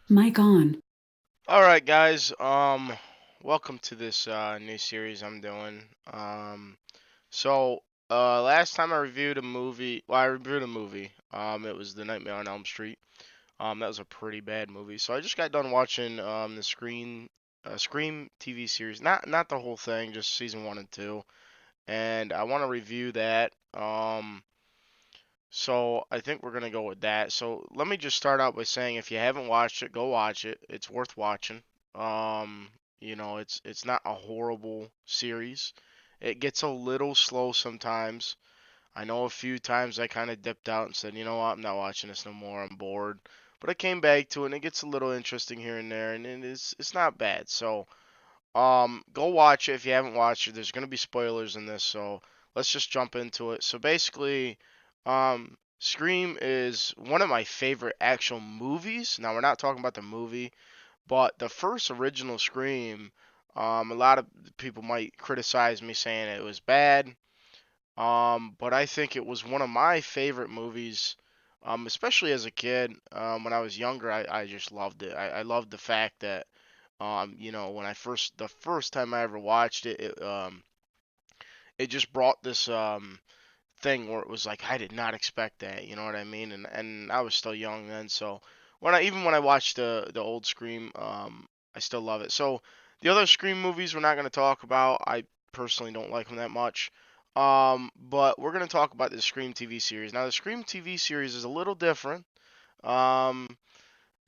Mic on. All right, guys. Welcome to this new series I'm doing. Last time I reviewed a movie. Well, I reviewed a movie. It was The Nightmare on Elm Street. That was a pretty bad movie. So I just got done watching the Scream TV series. Not the whole thing, just season one and two. And I want to review that. So I think we're gonna go with that. So let me just start out by saying if you haven't watched it, go watch it. It's worth watching. Um, it's not a horrible series. It gets a little slow sometimes. I know a few times I kind of dipped out and said, you know what, I'm not watching this no more. I'm bored. But I came back to it and it gets a little interesting here and there, and it's not bad. So go watch it if you haven't watched it. There's gonna be spoilers in this, so let's just jump into it. So basically, Scream is one of my favorite actual movies. Now we're not talking about the movie, but the first original Scream. A lot of people might criticize me saying it was bad. But I think it was one of my favorite movies. Especially as a kid. When I was younger, I just loved it. I loved the fact that when the first time I ever watched it, it just brought this thing where it was like I did not expect that, you know what I mean? And I was still young then, so when I watched the old Scream, I still love it. So the other Scream movies we're not going to talk about. I personally don't like them that much. But we're going to talk about the Scream TV series. Now the Scream TV series is a little different. Um,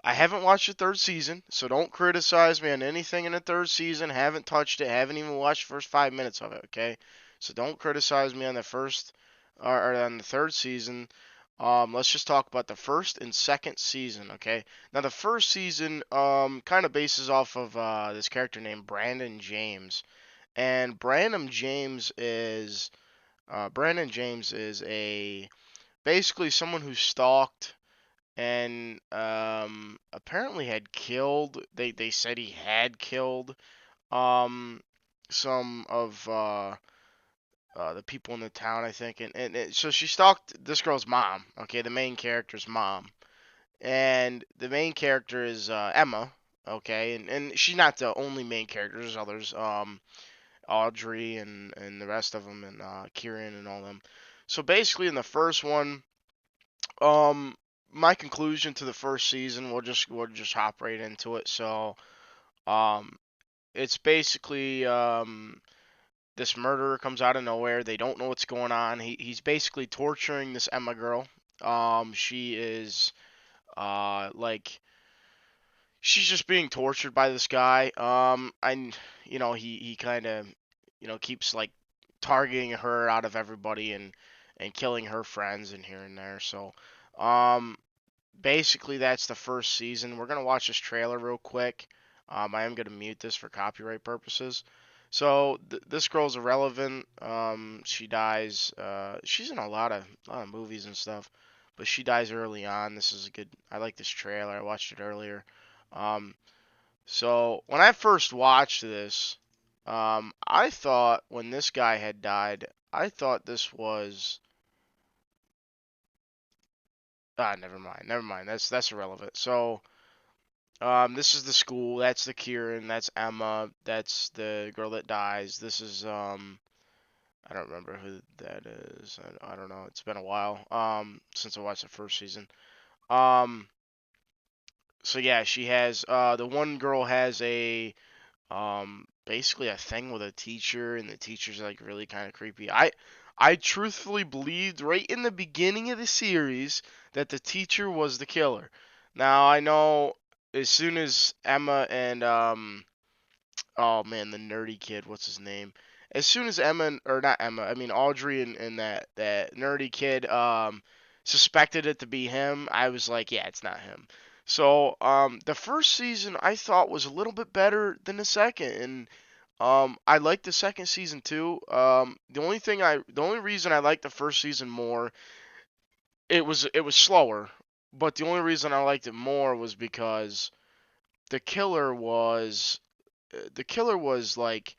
I haven't watched the third season, so don't criticize me on anything in the third season. Haven't touched it. Haven't even watched the first 5 minutes of it. Okay, so don't criticize me on the first or on the third season. Let's just talk about the first and second season. Okay, now the first season kind of bases off of this character named Brandon James, and Brandon James is a basically someone who stalked and apparently had killed. They said he had killed um some of the people in the town, I think, so she stalked this girl's mom. Okay, the main character's mom, and the main character is Emma. Okay, and she's not the only main character. There's others, Audrey and the rest of them, and Kieran and all them. So basically, in the first one, um, my conclusion to the first season, we'll just hop right into it. So, um, it's basically this murderer comes out of nowhere. They don't know what's going on. He's basically torturing this Emma girl. She is like she's just being tortured by this guy. And he kind of keeps like targeting her out of everybody and killing her friends and here and there. So, um, basically that's the first season. We're gonna watch this trailer real quick. I am gonna mute this for copyright purposes. So this girl's irrelevant. She dies. She's in a lot of movies and stuff, but she dies early on. This is a good. I like this trailer. I watched it earlier. Um, so when I first watched this, I thought when this guy had died, I thought this was. Never mind. Never mind. That's irrelevant. So this is the school. That's the Kieran. That's Emma. That's the girl that dies. This is I don't remember who that is. I don't know. It's been a while since I watched the first season. Um so yeah, she has the one girl has a basically a thing with a teacher, and the teacher's like really kind of creepy. I truthfully believed right in the beginning of the series that the teacher was the killer. Now I know as soon as Emma and oh man, the nerdy kid, what's his name? As soon as or not Emma, I mean Audrey and that nerdy kid suspected it to be him, I was like, yeah, it's not him. So the first season I thought was a little bit better than the second, and I liked the second season too. The only reason I liked the first season more, it was slower, but the only reason I liked it more was because the killer was the killer was like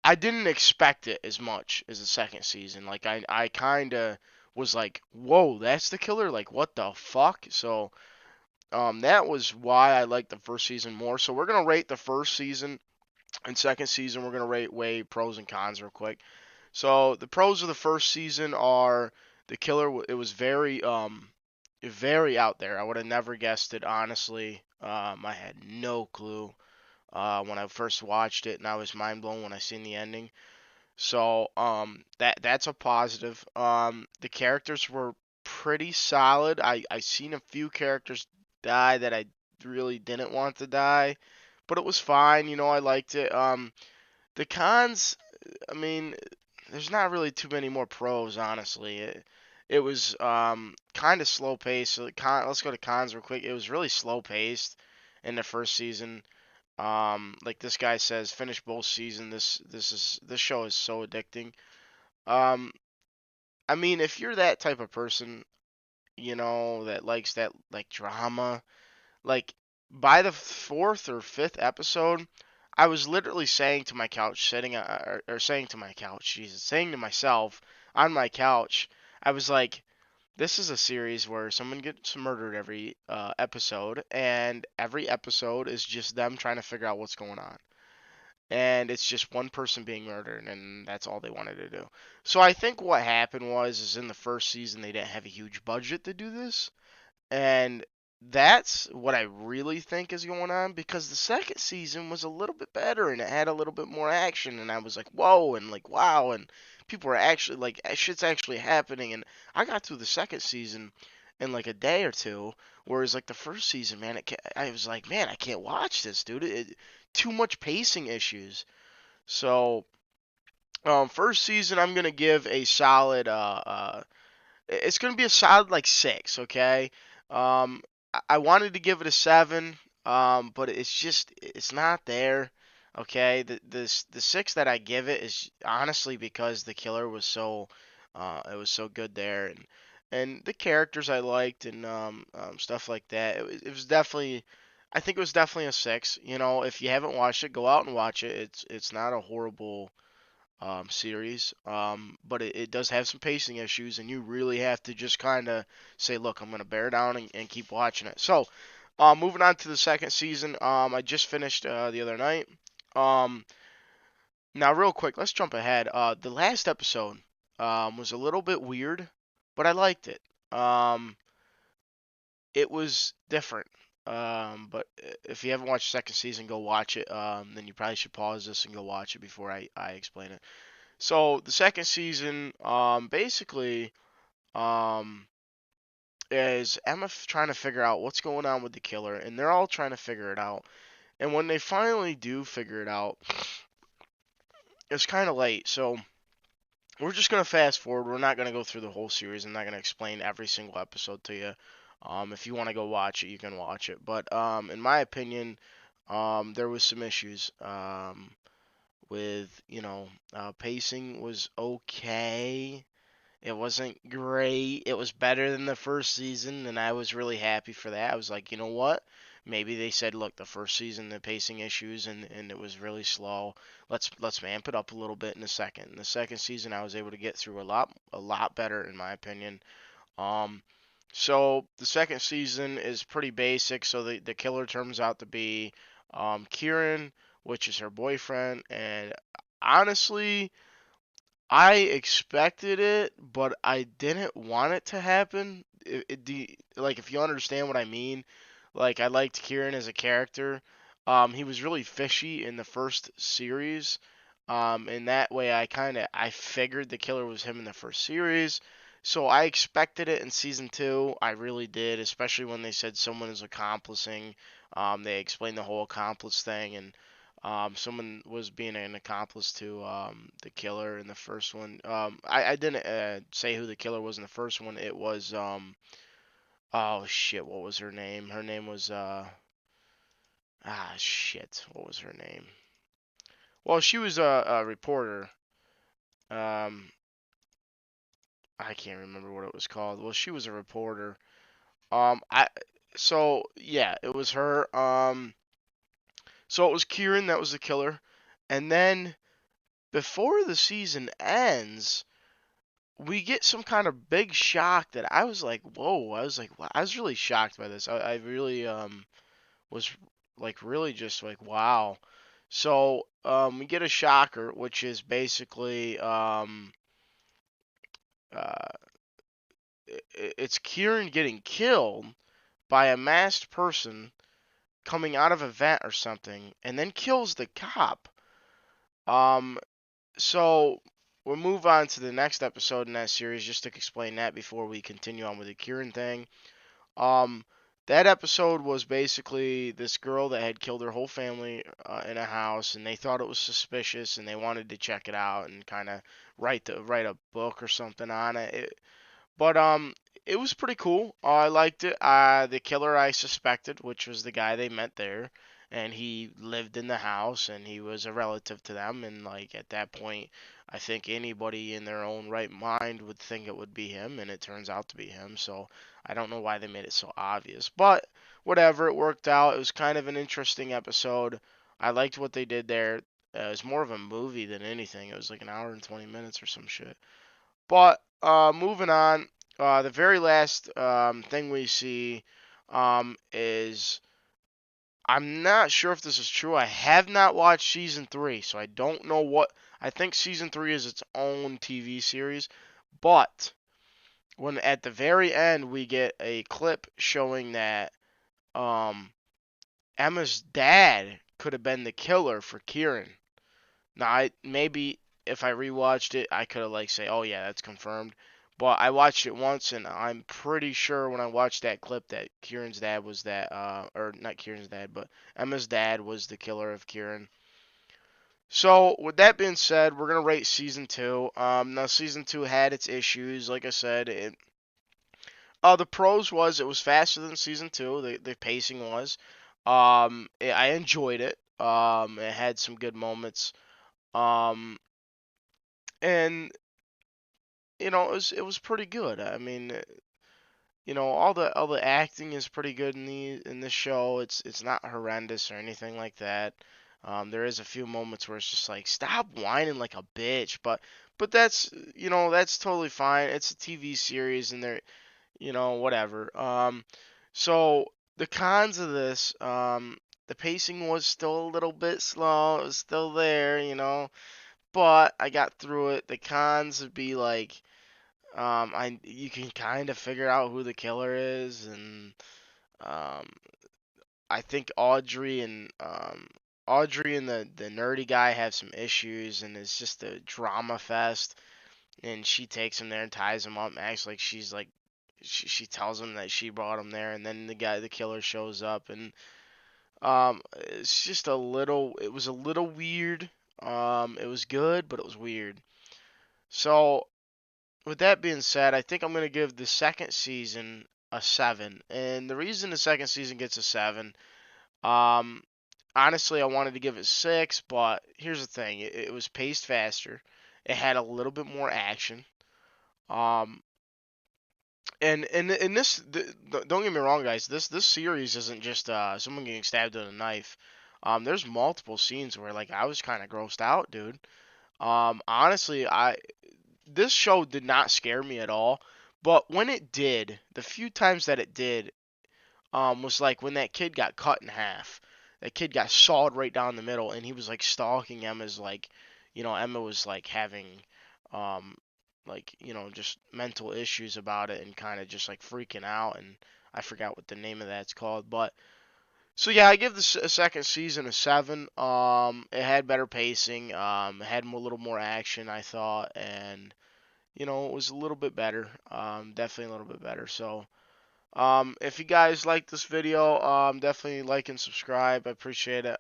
I didn't expect it as much as the second season. Like I kind of was like, "Whoa, that's the killer! Like what the fuck?" So That was why I liked the first season more. So we're gonna rate the first season and second season. We're gonna weigh pros and cons real quick. So the pros of the first season are the killer. It was very out there. I would have never guessed it, honestly. I had no clue when I first watched it, and I was mind blown when I seen the ending. So that's a positive. The characters were pretty solid. I seen a few characters die that I really didn't want to die, but it was fine. I liked it. The cons, I mean, there's not really too many more pros, honestly. It was kind of slow paced. So let's go to cons real quick. It was really slow paced in the first season. Like this guy says, finish both season. This show is so addicting. Um, I mean, if you're that type of person, that likes that like drama, like by the fourth or fifth episode, I was literally saying to my couch, or saying to my couch, Jesus, saying to myself on my couch, I was like, this is a series where someone gets murdered every episode, and every episode is just them trying to figure out what's going on. And it's just one person being murdered, and that's all they wanted to do. So I think what happened is in the first season they didn't have a huge budget to do this, and that's what I really think is going on because the second season was a little bit better and it had a little bit more action, and I was like, whoa, and like, wow, and people were actually like, shit's actually happening. And I got through the second season in like a day or two, whereas like the first season, man, I was like, man, I can't watch this, dude. Too much pacing issues. So, first season, I'm gonna give a solid it's gonna be a solid like 6. Okay. I wanted to give it a 7, but it's not there. Okay. The 6 that I give it is honestly because the killer was it was so good there, and the characters I liked, and stuff like that. It was definitely. I think it was definitely a 6. If you haven't watched it, go out and watch it. It's not a horrible series, but it does have some pacing issues, and you really have to just kind of say, look, I'm going to bear down and keep watching it. So, moving on to the second season, I just finished the other night. Um, Now, real quick, let's jump ahead. The last episode was a little bit weird, but I liked it. Um, it was different. But if you haven't watched the second season, go watch it. Then you probably should pause this and go watch it before I explain it. So the second season, basically, um, is Emma trying to figure out what's going on with the killer, and they're all trying to figure it out. And when they finally do figure it out, it's kind of late. So we're just gonna fast forward. We're not gonna go through the whole series. I'm not gonna explain every single episode to you. If you want to go watch it, you can watch it. But in my opinion, there was some issues. With pacing was okay. It wasn't great. It was better than the first season, and I was really happy for that. I was like, you know what? Maybe they said, look, the first season the pacing issues and it was really slow. Let's amp it up a little bit in the second. In the second season, I was able to get through a lot better in my opinion. Um, so the second season is pretty basic. So the killer turns out to be Kieran, which is her boyfriend, and honestly, I expected it, but I didn't want it to happen. Like, if you understand what I mean, like I liked Kieran as a character. He was really fishy in the first series. In that way, I figured the killer was him in the first series, so I expected it in season two. I really did, especially when they said someone is accomplishing. They explained the whole accomplice thing, and someone was being an accomplice to the killer in the first one. I didn't say who the killer was in the first one. It was oh shit, what was her name? Her name was shit, what was her name? Well, she was a reporter. Um, I can't remember what it was called. Well, she was a reporter. I so yeah, it was her. So it was Kieran that was the killer, and then before the season ends we get some kind of big shock that I was like, whoa! I was like, wow. I was really shocked by this. I really was like really just like wow. So we get a shocker, which is basically uh, it's Kieran getting killed by a masked person coming out of a vent or something, and then kills the cop. Um, so we'll move on to the next episode in that series just to explain that before we continue on with the Kieran thing. Um, that episode was basically this girl that had killed her whole family in a house, and they thought it was suspicious, and they wanted to check it out and kind of write a book or something on it. But it was pretty cool. I liked it. The killer I suspected, which was the guy they met there, and he lived in the house, and he was a relative to them. And like at that point, I think anybody in their own right mind would think it would be him, and it turns out to be him. So I don't know why they made it so obvious, but whatever. It worked out. It was kind of an interesting episode. I liked what they did there. It was more of a movie than anything. It was like an hour and 20 minutes or some shit. But moving on, the very last thing we see is I'm not sure if this is true. I have not watched season three, so I don't know what. I think season three is its own TV series, but when at the very end we get a clip showing that um, Emma's dad could have been the killer for Kieran. Now, maybe if I rewatched it, I could have like say, "Oh yeah, that's confirmed." But I watched it once, and I'm pretty sure when I watched that clip that Kieran's dad was that, or not Kieran's dad, but Emma's dad was the killer of Kieran. So with that being said, we're gonna rate season two. Now season two had its issues. Like I said, the pros was it was faster than season two. The pacing was. I enjoyed it. It had some good moments. Um, and it was pretty good. I mean, all the acting is pretty good in this show. It's not horrendous or anything like that. There is a few moments where it's just like stop whining like a bitch, but that's totally fine. It's a TV series and they're whatever. So the cons of this, the pacing was still a little bit slow. It was still there, but I got through it. The cons would be like I you can kind of figure out who the killer is, and um, I think Audrey and the nerdy guy have some issues, and it's just a drama fest. And she takes him there and ties him up, and acts like she's like she tells him that she brought him there, and then the killer shows up, and it's just it was a little weird. It was good, but it was weird. So with that being said, I think I'm going to give the second season a 7. And the reason the second season gets a 7, um, honestly, I wanted to give it 6, but here's the thing it was paced faster, it had a little bit more action. Um, and don't get me wrong, guys, this series isn't just someone getting stabbed with a knife. There's multiple scenes where like I was kind of grossed out, dude. Honestly, this show did not scare me at all. But when it did, the few times that it did, was like when that kid got cut in half. That kid got sawed right down the middle, and he was like stalking Emma's like, Emma was like having, um, just mental issues about it and kind of just like freaking out. And I forgot what the name of that's called, but so yeah, I give the second season a 7. It had better pacing. It had a little more action, I thought, and it was a little bit better. Definitely a little bit better. So, if you guys like this video, definitely like and subscribe. I appreciate it.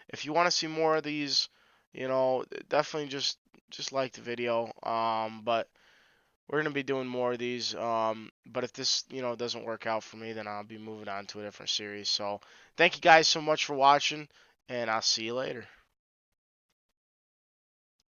If you want to see more of these, definitely just like the video. But we're gonna be doing more of these. But if this, doesn't work out for me, then I'll be moving on to a different series. So, thank you guys so much for watching, and I'll see you later.